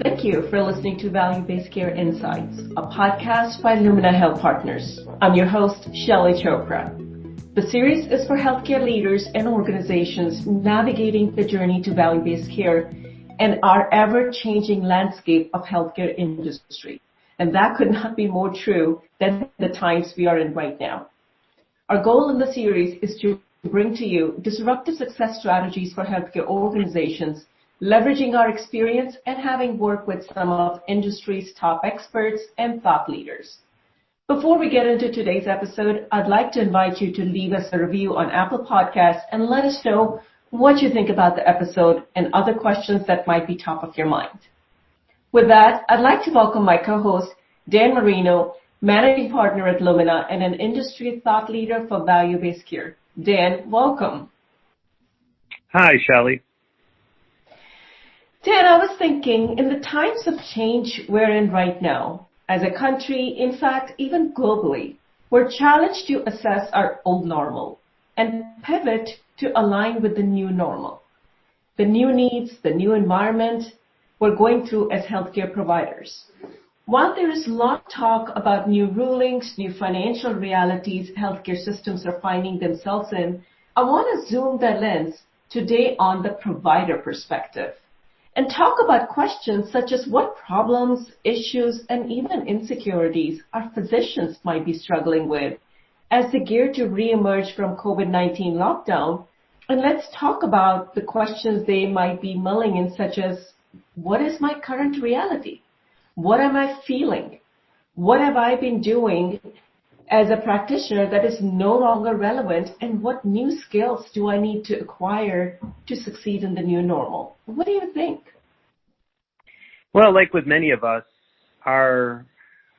Thank you for listening to Value-Based Care Insights, a podcast by Lumina Health Partners. I'm your host, Shaillee Chopra. The series is for healthcare leaders and organizations navigating the journey to value-based care and our ever-changing landscape of healthcare industry. And that could not be more true than the times we are in right now. Our goal in the series is to bring to you disruptive success strategies for healthcare organizations, leveraging our experience and having worked with some of industry's top experts and thought leaders. Before we get into today's episode, I'd like to invite you to leave us a review on Apple Podcasts and let us know what you think about the episode and other questions that might be top of your mind. With that, I'd like to welcome my co-host, Dan Marino, Managing Partner at Lumina and an industry thought leader for value-based care. Dan, welcome. Hi, Shaillee. Dan, I was thinking, in the times of change we're in right now, as a country, in fact, even globally, we're challenged to assess our old normal and pivot to align with the new normal, the new needs, the new environment we're going through as healthcare providers. While there is a lot of talk about new rulings, new financial realities healthcare systems are finding themselves in, I want to zoom the lens today on the provider perspective and talk about questions such as what problems, issues, and even insecurities our physicians might be struggling with as they gear to reemerge from COVID-19 lockdown. And let's talk about the questions they might be mulling in, such as, what is my current reality? What am I feeling? What have I been doing as a practitioner that is no longer relevant, and what new skills do I need to acquire to succeed in the new normal? What do you think? Well, like with many of us, our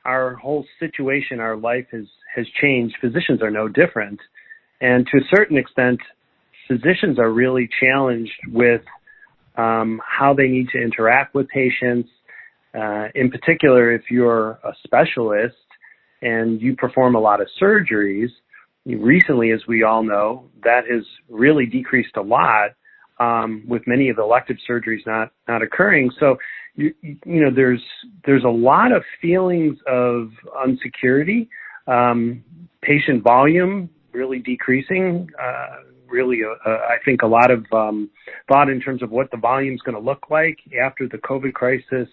whole situation, our life has changed. Physicians are no different. And to a certain extent, physicians are really challenged with how they need to interact with patients. In particular, if you're a specialist and you perform a lot of surgeries, recently, as we all know, that has really decreased a lot, with many of the elective surgeries not occurring. So, there's a lot of feelings of insecurity, patient volume really decreasing, I think a lot of thought in terms of what the volume is going to look like after the COVID crisis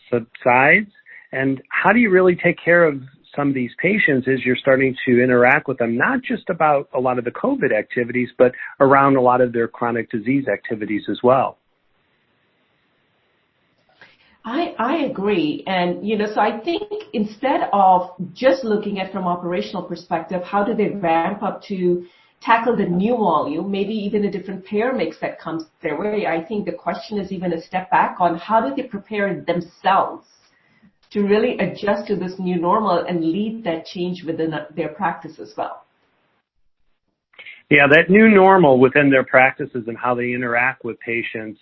subsides, and how do you really take care of some of these patients as you're starting to interact with them, not just about a lot of the COVID activities, but around a lot of their chronic disease activities as well. I agree. And, so I think instead of just looking at from operational perspective, how do they ramp up to tackle the new volume, maybe even a different payer mix that comes their way, I think the question is even a step back on how do they prepare themselves to really adjust to this new normal and lead that change within their practice as well. Yeah, that new normal within their practices and how they interact with patients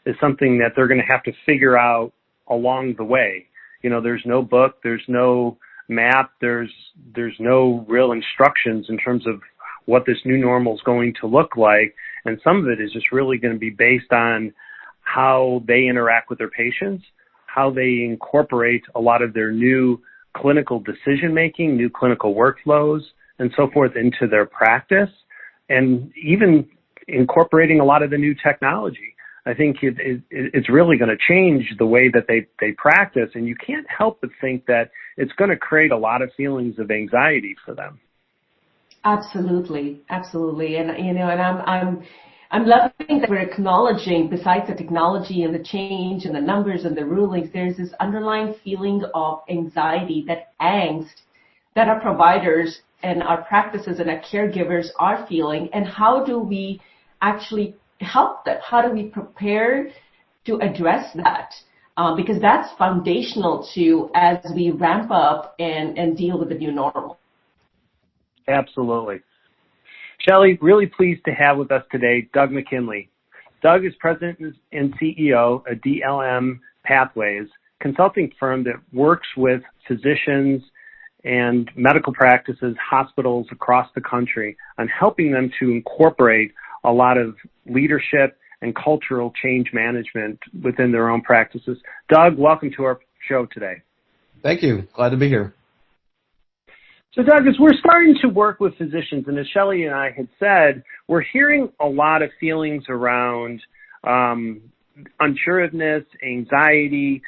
is something that they're going to have to figure out along the way. There's no book, there's no map, there's no real instructions in terms of what this new normal is going to look like. And some of it is just really going to be based on how they interact with their patients, how they incorporate a lot of their new clinical decision-making, new clinical workflows, and so forth into their practice, and even incorporating a lot of the new technology. I think it's really going to change the way that they practice, and you can't help but think that it's going to create a lot of feelings of anxiety for them. Absolutely. And, I'm loving that we're acknowledging, besides the technology and the change and the numbers and the rulings, there's this underlying feeling of anxiety, that angst that our providers and our practices and our caregivers are feeling. And how do we actually help them? How do we prepare to address that? Because that's foundational to as we ramp up and deal with the new normal. Absolutely. Shaillee, really pleased to have with us today Doug McKinley. Doug is president and CEO of DLM Pathways, consulting firm that works with physicians and medical practices, hospitals across the country on helping them to incorporate a lot of leadership and cultural change management within their own practices. Doug, welcome to our show today. Thank you. Glad to be here. So, Doug, as we're starting to work with physicians, and as Shaillee and I had said, we're hearing a lot of feelings around unsureness, anxiety,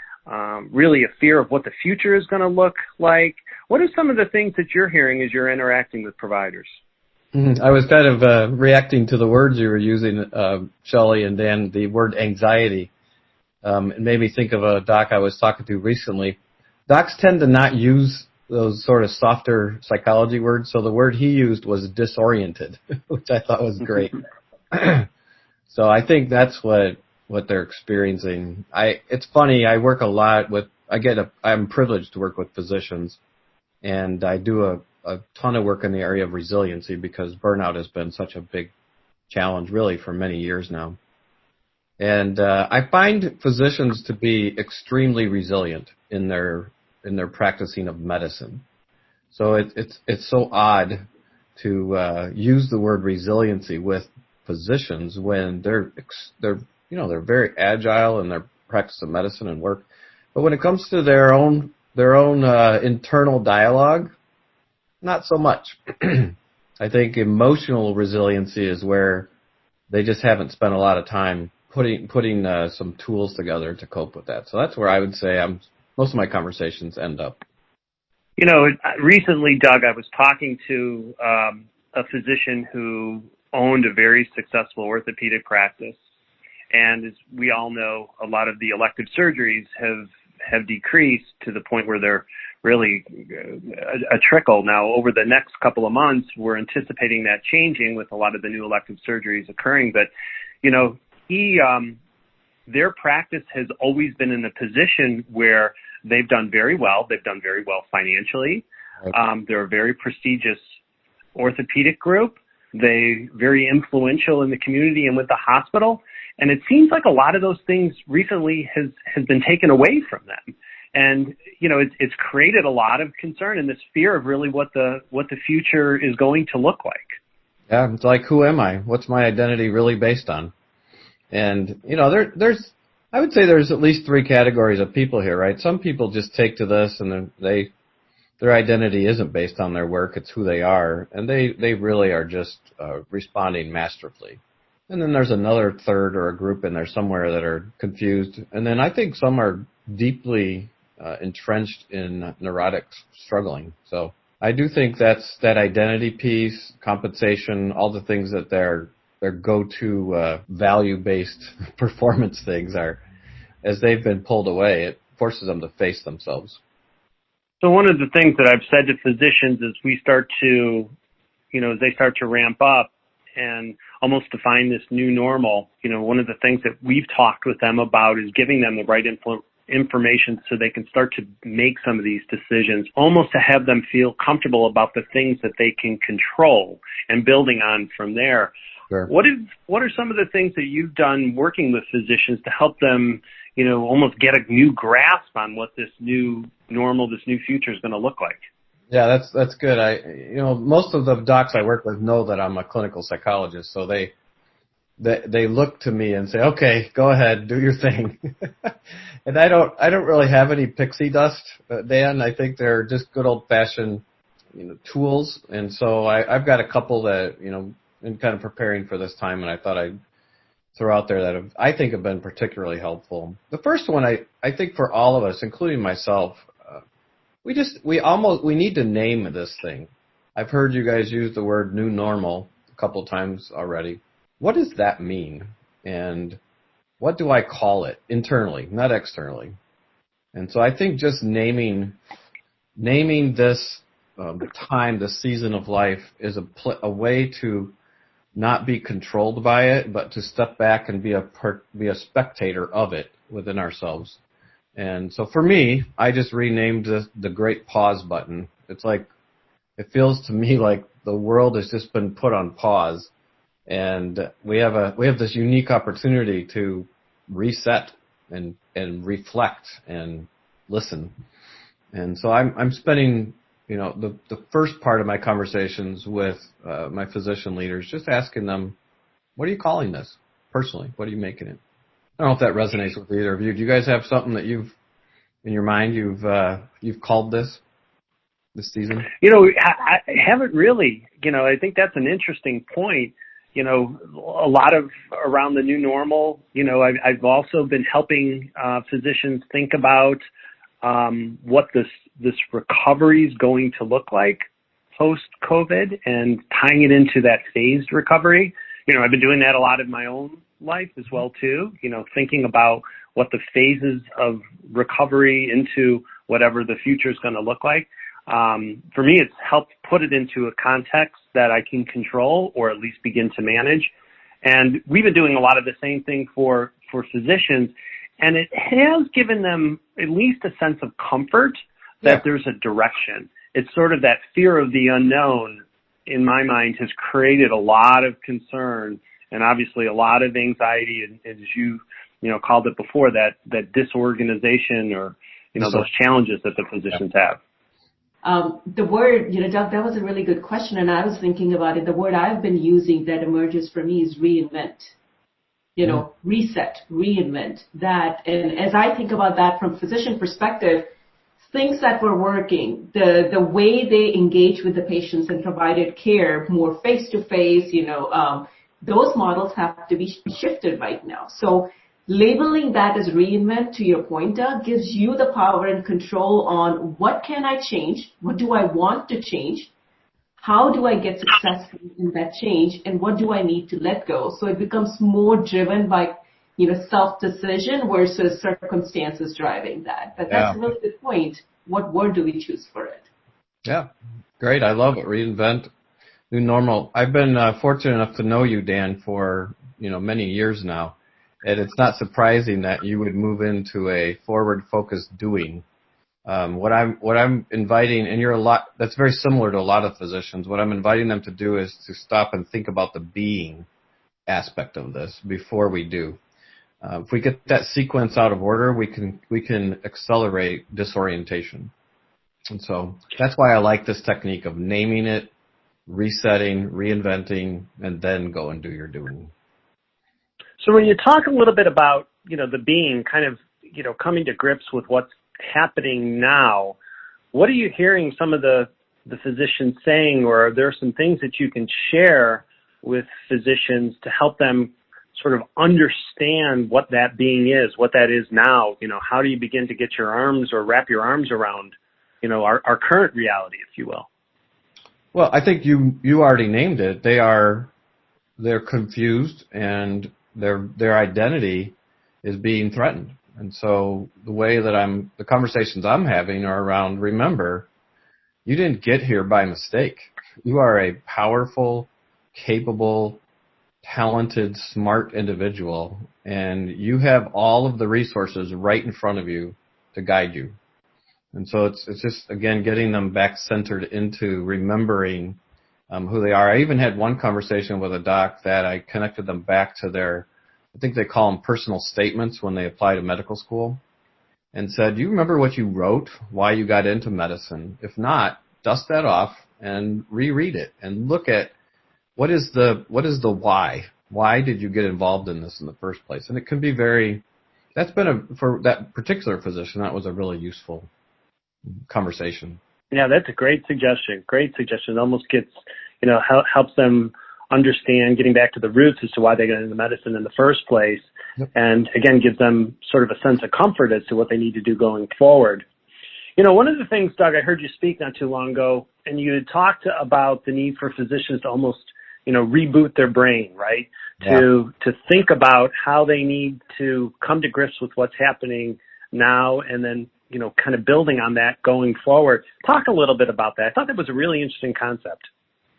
really a fear of what the future is going to look like. What are some of the things that you're hearing as you're interacting with providers? I was kind of reacting to the words you were using, Shaillee and Dan, the word anxiety. It made me think of a doc I was talking to recently. Docs tend to not use those sort of softer psychology words, so the word he used was disoriented, which I thought was great. So I think that's what they're experiencing. It's funny, I work a lot with, I'm privileged to work with physicians, and I do a ton of work in the area of resiliency because burnout has been such a big challenge really for many years now. And I find physicians to be extremely resilient in their practicing of medicine. So it's so odd to use the word resiliency with physicians when they're very agile in their practice of medicine and work, but when it comes to their own internal dialogue, not so much. I think emotional resiliency is where they just haven't spent a lot of time putting some tools together to cope with that. So that's where I would say most of my conversations end up. Recently, Doug, I was talking to a physician who owned a very successful orthopedic practice. And as we all know, a lot of the elective surgeries have decreased to the point where they're really a trickle. Now, over the next couple of months, we're anticipating that changing with a lot of the new elective surgeries occurring. But, their practice has always been in a position where they've done very well. They've done very well financially. They're a very prestigious orthopedic group. They're very influential in the community and with the hospital. And it seems like a lot of those things recently has been taken away from them. And, it's created a lot of concern and this fear of really what the future is going to look like. Yeah, it's like, who am I? What's my identity really based on? And, I would say there's at least three categories of people here, right? Some people just take to this and their identity isn't based on their work, it's who they are, and they really are just responding masterfully. And then there's another third or a group in there somewhere that are confused. And then I think some are deeply entrenched in neurotic struggling. So I do think that's that identity piece, compensation, all the things that their go-to value-based performance things are, as they've been pulled away, it forces them to face themselves. So one of the things that I've said to physicians is we start to, as they start to ramp up and almost define this new normal, one of the things that we've talked with them about is giving them the right information so they can start to make some of these decisions, almost to have them feel comfortable about the things that they can control and building on from there. Sure. What are some of the things that you've done working with physicians to help them, almost get a new grasp on what this new normal, this new future is going to look like? Yeah, that's good. Most of the docs I work with know that I'm a clinical psychologist, so they look to me and say, "Okay, go ahead, do your thing." And I don't really have any pixie dust, Dan. I think they're just good old fashioned, tools. And so I've got a couple that in kind of preparing for this time, and I thought I'd throw out there that I think have been particularly helpful. The first one, I think for all of us, including myself, we need to name this thing. I've heard you guys use the word new normal a couple times already. What does that mean? And what do I call it internally, not externally? And so I think just naming this time, the season of life, is a way to not be controlled by it, but to step back and be a spectator of it within ourselves. And so for me, I just renamed the great pause button. It's like, it feels to me like the world has just been put on pause, and we have this unique opportunity to reset and reflect and listen. And so I'm spending the first part of my conversations with my physician leaders just asking them, what are you calling this? personally? What are you making it? I don't know if that resonates with either of you. Do you guys have something that in your mind you've called this season? I haven't really. I think that's an interesting point. A lot of around the new normal. I've also been helping physicians think about what this recovery is going to look like post-COVID and tying it into that phased recovery. I've been doing that a lot in my own life as well too. Thinking about what the phases of recovery into whatever the future is going to look like. For me, it's helped put it into a context that I can control or at least begin to manage. And we've been doing a lot of the same thing for physicians, and it has given them at least a sense of comfort that there's a direction. It's sort of that fear of the unknown, in my mind, has created a lot of concern and obviously a lot of anxiety, and as you called it before, that disorganization or those challenges that the physicians have. The word, Doug, that was a really good question, and I was thinking about it. The word I've been using that emerges for me is reinvent. Reset, reinvent that. And as I think about that from physician perspective, things that were working, the way they engage with the patients and provided care more face-to-face, those models have to be shifted right now. So labeling that as reinvent, to your point, Doug, gives you the power and control on what can I change, what do I want to change, how do I get successful in that change, and what do I need to let go. So it becomes more driven by self-decision versus circumstances driving that. But that's a really good point. What word do we choose for it? Yeah, great. I love it. Reinvent, new normal. I've been fortunate enough to know you, Dan, for many years now. And it's not surprising that you would move into a forward-focused doing. What I'm inviting, and that's very similar to a lot of physicians, what I'm inviting them to do is to stop and think about the being aspect of this before we do. If we get that sequence out of order, we can accelerate disorientation. And so that's why I like this technique of naming it, resetting, reinventing, and then go and do your doing. So when you talk a little bit about, the being, kind of, coming to grips with what's happening now, what are you hearing some of the physicians saying, or are there some things that you can share with physicians to help them sort of understand what that being is, what that is now? How do you begin to get your arms or wrap your arms around, our current reality, if you will? Well, I think you already named it. They're confused, and their identity is being threatened. And so the way that the conversations I'm having are around, remember, you didn't get here by mistake. You are a powerful, capable, talented, smart individual, and you have all of the resources right in front of you to guide you. And so it's just, again, getting them back centered into remembering who they are. I even had one conversation with a doc that I connected them back to I think they call them personal statements when they apply to medical school, and said, do you remember what you wrote, why you got into medicine? If not, dust that off and reread it and look at what is the why? Why did you get involved in this in the first place? And it can be for that particular physician, that was a really useful conversation. Yeah, that's a great suggestion. It almost gets, helps them understand, getting back to the roots as to why they got into medicine in the first place. Yep. And again, gives them sort of a sense of comfort as to what they need to do going forward. One of the things, Doug, I heard you speak not too long ago, and you had talked about the need for physicians to almost, reboot their brain, right? Yeah. To think about how they need to come to grips with what's happening now, and then, kind of building on that going forward. Talk a little bit about that. I thought that was a really interesting concept.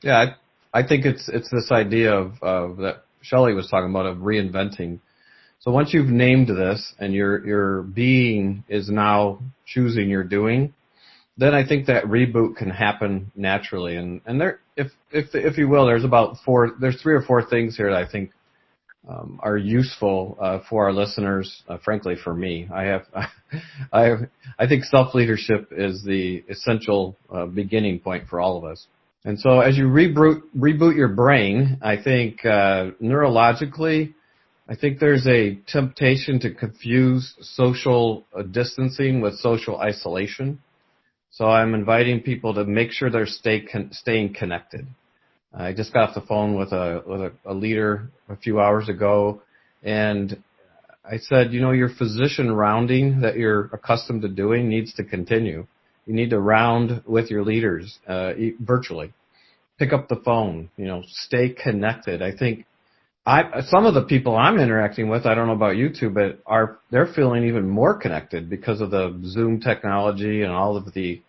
Yeah, I think it's this idea of that Shaillee was talking about, of reinventing. So once you've named this and your being is now choosing your doing, then I think that reboot can happen naturally. And there, if you will, there's 3 or 4 things here that I think are useful for our listeners. Frankly, for me, I think self-leadership is the essential beginning point for all of us. And so as you reboot your brain, I think neurologically, I think there's a temptation to confuse social distancing with social isolation. So I'm inviting people to make sure they're staying connected. I just got off the phone with a leader a few hours ago, and I said, your physician rounding that you're accustomed to doing needs to continue. You need to round with your leaders virtually. Pick up the phone, stay connected. I think some of the people I'm interacting with, I don't know about you two, but they're feeling even more connected because of the Zoom technology and all of the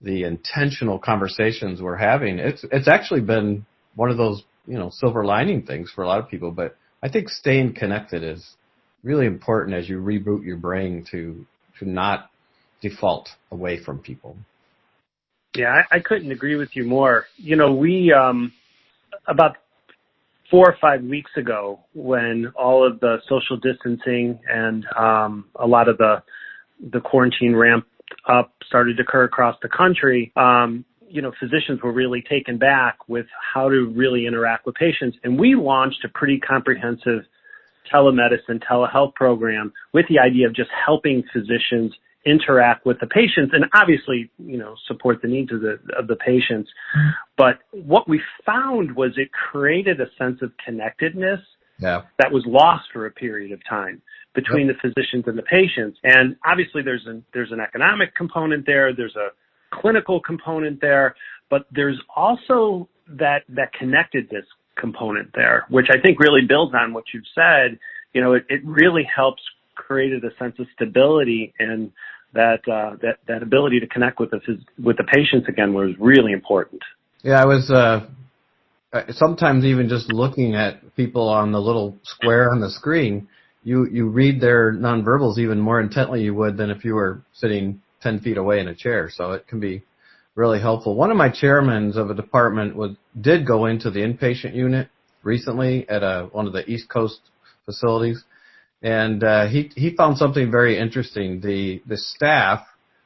intentional conversations we're having. It's actually been one of those, silver lining things for a lot of people, but I think staying connected is really important as you reboot your brain to not default away from people. Yeah, I couldn't agree with you more. We, about 4 or 5 weeks ago, when all of the social distancing and a lot of the quarantine ramped up started to occur across the country, physicians were really taken back with how to really interact with patients. And we launched a pretty comprehensive telemedicine, telehealth program with the idea of just helping physicians interact with the patients and obviously, support the needs of the patients. But what we found was it created a sense of connectedness that was lost for a period of time between the physicians and the patients. And obviously there's an economic component there, there's a clinical component there, but there's also that connectedness component there, which I think really builds on what you've said. It really helps created a sense of stability, and that ability to connect with the patients again was really important. Yeah, I was sometimes even just looking at people on the little square on the screen, you read their nonverbals even more intently you would than if you were sitting 10 feet away in a chair. So it can be really helpful. One of my chairmen of a department did go into the inpatient unit recently at one of the East Coast facilities. And he found something very interesting. The staff,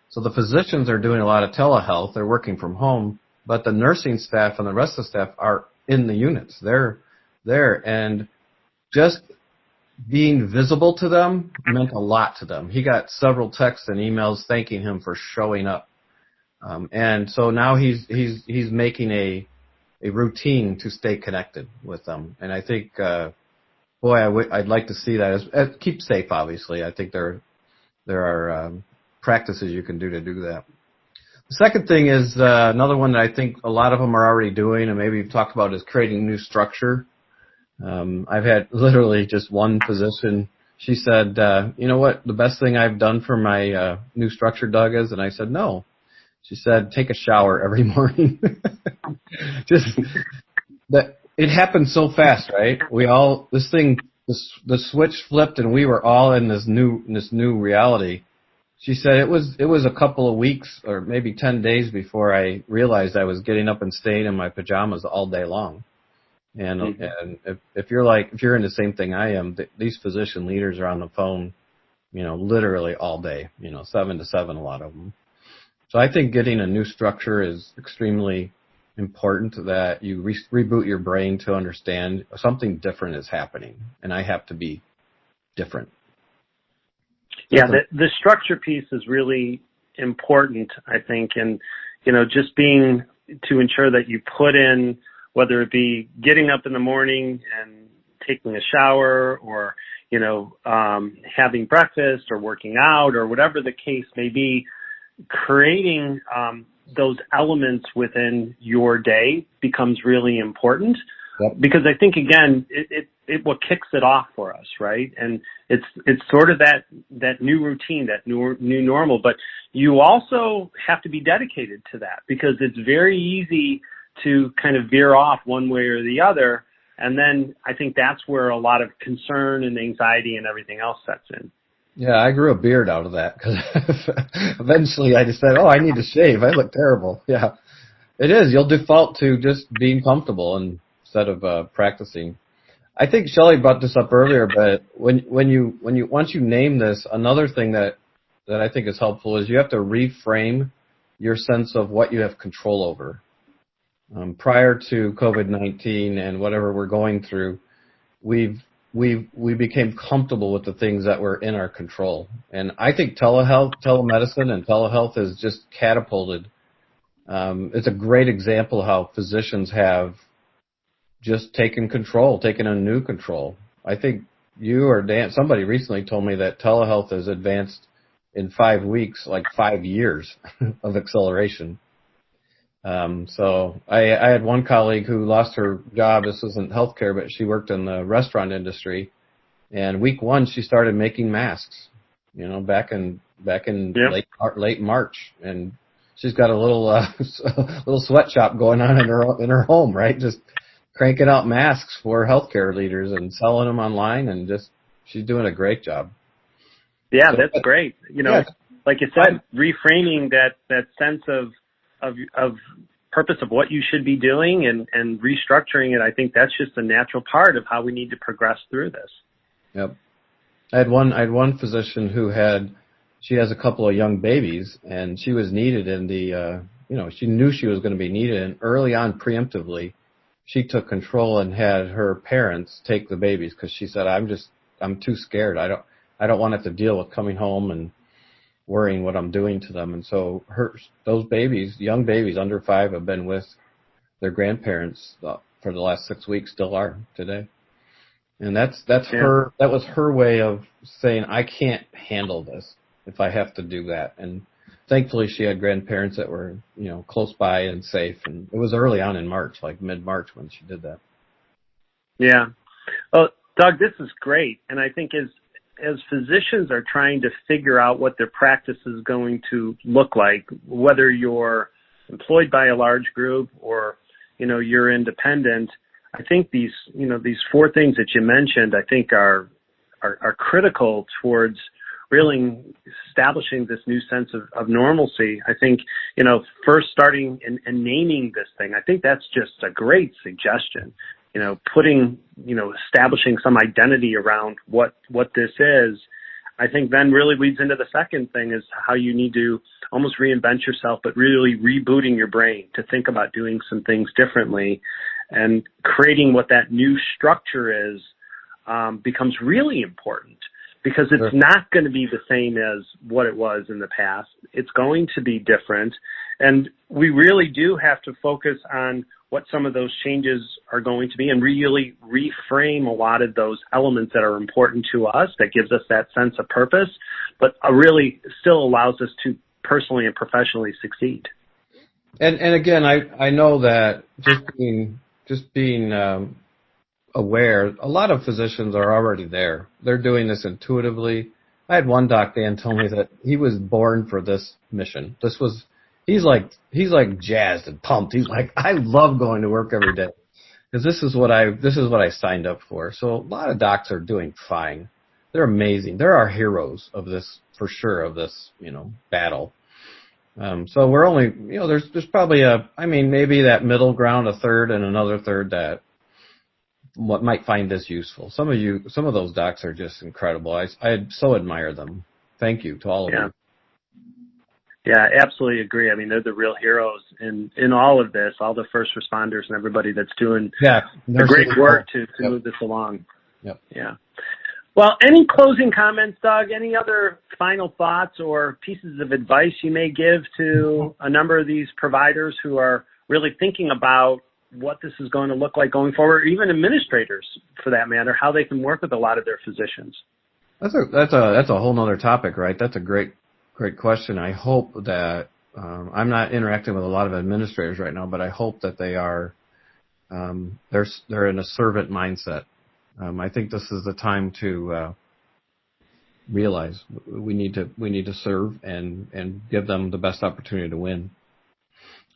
so the physicians are doing a lot of telehealth. They're working from home, but the nursing staff and the rest of the staff are in the units. They're there, and just being visible to them meant a lot to them. He got several texts and emails thanking him for showing up, and so now he's making a routine to stay connected with them. And I think. Boy, I'd like to see that. Keep safe, obviously. I think there are practices you can do to do that. The second thing is another one that I think a lot of them are already doing, and maybe you've talked about, is creating new structure. I've had literally just one physician. She said, "You know what? The best thing I've done for my new structure, Doug, is," and I said, "No." She said, "Take a shower every morning." Just that. It happened so fast, right? The switch flipped and we were all in this new reality. She said it was a couple of weeks or maybe 10 days before I realized I was getting up and staying in my pajamas all day long. And if you're in the same thing I am, these physician leaders are on the phone, literally all day, 7 to 7, a lot of them. So I think getting a new structure is extremely important, that you reboot your brain to understand something different is happening, and I have to be different. Yeah, the structure piece is really important, I think, and just being to ensure that you put in, whether it be getting up in the morning and taking a shower, or having breakfast, or working out, or whatever the case may be, creating those elements within your day becomes really important. Yep. Because I think, again, it what kicks it off for us, right? And it's sort of that new routine, that new normal. But you also have to be dedicated to that, because it's very easy to kind of veer off one way or the other. And then I think that's where a lot of concern and anxiety and everything else sets in. Yeah, I grew a beard out of that, because eventually I just said, I need to shave. I look terrible. Yeah, it is. You'll default to just being comfortable instead of practicing. I think Shaillee brought this up earlier, but once you name this, another thing that I think is helpful is you have to reframe your sense of what you have control over. Prior to COVID-19 and whatever we're going through, we've we became comfortable with the things that were in our control. And I think telemedicine and telehealth has just catapulted. It's a great example of how physicians have just taken a new control. I think you or Dan, somebody recently told me that telehealth has advanced in 5 weeks, like 5 years of acceleration. So I had one colleague who lost her job. This isn't healthcare, but she worked in the restaurant industry. And week 1, she started making masks, back in Yep. late March. And she's got a little sweatshop going on in her home, right? Just cranking out masks for healthcare leaders and selling them online, and she's doing a great job. Yeah, So, that's great. Like you said, reframing that sense of purpose of what you should be doing and restructuring it. I think that's just a natural part of how we need to progress through this. Yep. I had one physician who she has a couple of young babies, and she was needed in she knew she was going to be needed, and early on, preemptively, she took control and had her parents take the babies, because she said, I'm too scared. I don't want to have to deal with coming home and worrying what I'm doing to them. And so those babies, young babies under 5, have been with their grandparents for the last 6 weeks, still are today. And that was her way of saying, I can't handle this if I have to do that. And thankfully she had grandparents that were, close by and safe. And it was early on in March, like mid-March, when she did that. Yeah. Well, Doug, this is great. And I think as physicians are trying to figure out what their practice is going to look like, whether you're employed by a large group or, you're independent, I think these 4 things that you mentioned, I think are critical towards really establishing this new sense of normalcy. I think, first starting and naming this thing, I think that's just a great suggestion. Establishing some identity around what this is, I think then really leads into the second thing, is how you need to almost reinvent yourself, but really rebooting your brain to think about doing some things differently, and creating what that new structure is becomes really important, because it's not going to be the same as what it was in the past. It's going to be different. And we really do have to focus on what some of those changes are going to be, and really reframe a lot of those elements that are important to us, that gives us that sense of purpose, but really still allows us to personally and professionally succeed. And again, I know that just being aware, a lot of physicians are already there. They're doing this intuitively. I had one doc, Dan, tell me that he was born for this mission. He's like jazzed and pumped. He's like, I love going to work every day, because this is what I signed up for. So a lot of docs are doing fine. They're amazing. They're our heroes of this, for sure, of this, battle. So we're only, there's probably maybe that middle ground, a third and another third that what might find this useful. Some of those docs are just incredible. I so admire them. Thank you to all of you. Yeah, absolutely agree. I mean, they're the real heroes in all of this, all the first responders and everybody that's doing the great work to move this along. Yep. Yeah. Well, any closing comments, Doug? Any other final thoughts or pieces of advice you may give to a number of these providers who are really thinking about what this is going to look like going forward, or even administrators, for that matter, how they can work with a lot of their physicians? That's a whole nother topic, right? That's a great question. I hope that I'm not interacting with a lot of administrators right now, but I hope that they are they're in a servant mindset. I think this is the time to realize we need to serve and give them the best opportunity to win.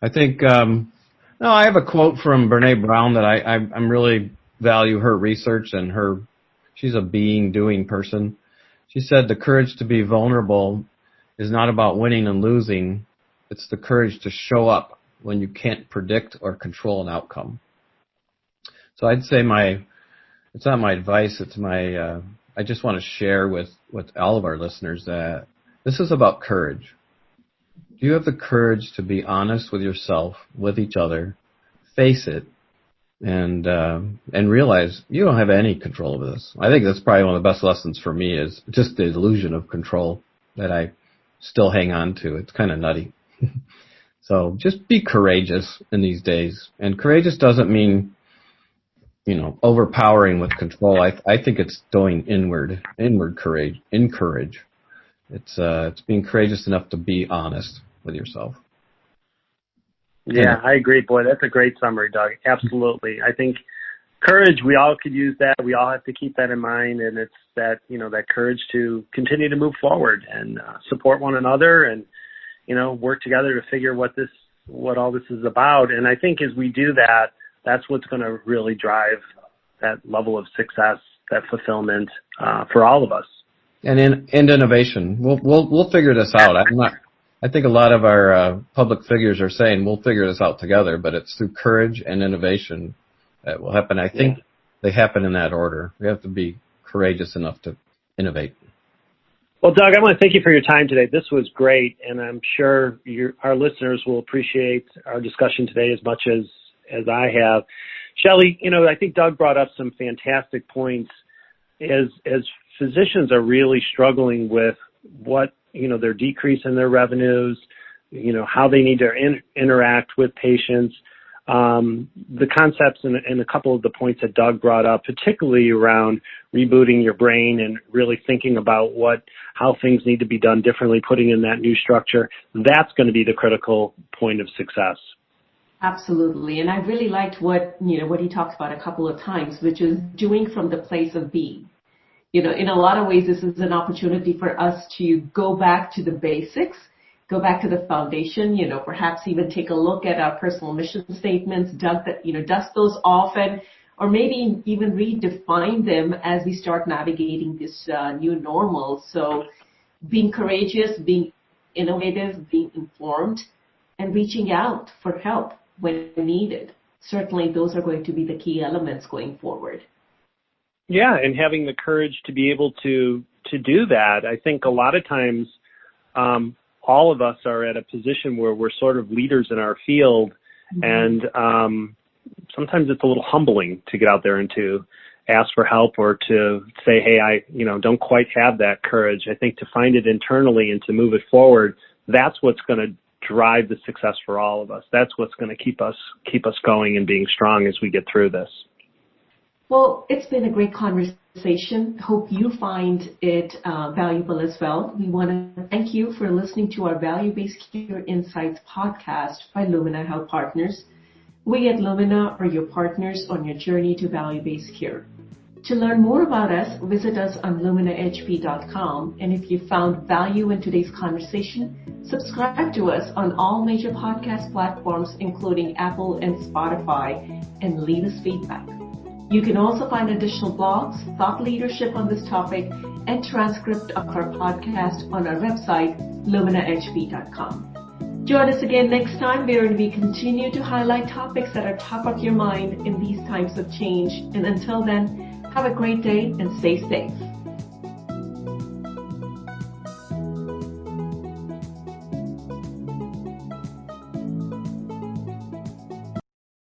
I think I have a quote from Brene Brown that I really value her research, and she's a doing person. She said, the courage to be vulnerable is not about winning and losing. It's the courage to show up when you can't predict or control an outcome. So I'd say it's not my advice, it's I just want to share with all of our listeners that this is about courage. Do you have the courage to be honest with yourself, with each other, face it, and realize you don't have any control over this. I think that's probably one of the best lessons for me, is just the illusion of control that I still hang on to. It's kind of nutty. So just be courageous in these days. And courageous doesn't mean, overpowering with control. I think it's going inward courage, encourage. It's being courageous enough to be honest with yourself. Yeah, I agree. Boy, that's a great summary, Doug. Absolutely. I think courage, we all could use that. We all have to keep that in mind. And it's that, that courage to continue to move forward and support one another and, work together to figure what all this is about. And I think as we do that, that's what's going to really drive that level of success, that fulfillment for all of us. And innovation. We'll figure this out. I think a lot of our public figures are saying we'll figure this out together, but it's through courage and innovation that will happen. I think they happen in that order. We have to be courageous enough to innovate. Well, Doug, I want to thank you for your time today. This was great, and I'm sure our listeners will appreciate our discussion today as much as I have. Shaillee, I think Doug brought up some fantastic points as physicians are really struggling with what, their decrease in their revenues, how they need to interact with patients. The concepts and a couple of the points that Doug brought up, particularly around rebooting your brain and really thinking about how things need to be done differently, putting in that new structure, that's going to be the critical point of success. Absolutely. And I really liked what he talked about a couple of times, which is doing from the place of being. In a lot of ways, this is an opportunity for us to go back to the basics, go back to the foundation, perhaps even take a look at our personal mission statements, dust those off, or maybe even redefine them as we start navigating this new normal. So being courageous, being innovative, being informed, and reaching out for help when needed. Certainly those are going to be the key elements going forward. Yeah, and having the courage to be able to do that. I think a lot of times all of us are at a position where we're sort of leaders in our field, and sometimes it's a little humbling to get out there and to ask for help or to say, hey, I don't quite have that courage. I think to find it internally and to move it forward, that's what's going to drive the success for all of us. That's what's going to keep us going and being strong as we get through this. Well, it's been a great conversation. Hope you find it valuable as well. We want to thank you for listening to our Value-Based Care Insights podcast by Lumina Health Partners. We at Lumina are your partners on your journey to value-based care. To learn more about us, visit us on luminahp.com. And if you found value in today's conversation, subscribe to us on all major podcast platforms, including Apple and Spotify, and leave us feedback. You can also find additional blogs, thought leadership on this topic, and transcript of our podcast on our website, luminahp.com. Join us again next time where we continue to highlight topics that are top of your mind in these times of change. And until then, have a great day and stay safe.